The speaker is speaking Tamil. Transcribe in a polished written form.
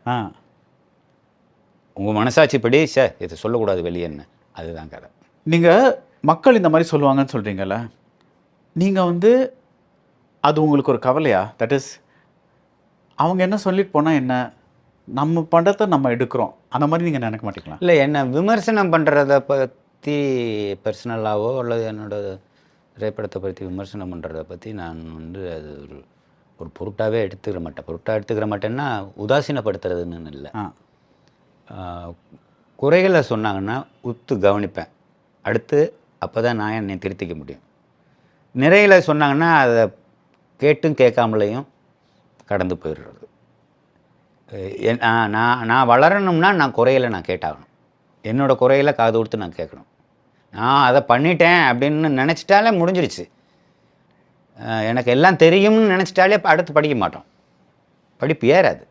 ஆ உங்கள் மனசாட்சிப்படி இதை சொல்லக்கூடாது வெளியேன்னு. அதுதான் கதை. நீங்கள் மக்கள் இந்த மாதிரி சொல்லுவாங்கன்னு சொல்கிறீங்கல்ல, நீங்கள் வந்து அது உங்களுக்கு ஒரு கவலையா? தட் இஸ் அவங்க என்ன சொல்லிட்டு போனால் என்ன, நம்ம பண்டத்தை நம்ம எடுக்கிறோம், அந்த மாதிரி நீங்கள் நினைக்க மாட்டீங்களா? இல்லை, என்ன விமர்சனம் பண்ணுறத பற்றி பர்சனலாவோ அல்லது என்னோட திரைப்படத்தை பற்றி விமர்சனம் பண்ணுறத பற்றி நான் வந்து அது ஒரு பொருட்டாகவே எடுத்துக்கிற மாட்டேன்னா உதாசீனப்படுத்துறதுன்னு இல்லை. குறைகளை சொன்னாங்கன்னா உத்து கவனிப்பேன். அடுத்து அப்போ தான் நான் என்னை திருத்திக்க முடியும். நிறைகளை சொன்னாங்கன்னா அதை கேட்டும் கேட்காமலையும் கடந்து போயிடுறது. நான் வளரணும்னா நான் குறைகளை நான் கேட்டாகணும். என்னோடய குறைகளை காது கொடுத்து நான் கேட்கணும். நான் அதை பண்ணிட்டேன் அப்படின்னு நினச்சிட்டாலே முடிஞ்சிருச்சு. எனக்கு எல்லாம் தெரியும்னு நினச்சிட்டாலே அடுத்து படிக்க மாட்டோம். படிப்பு ஏறாது.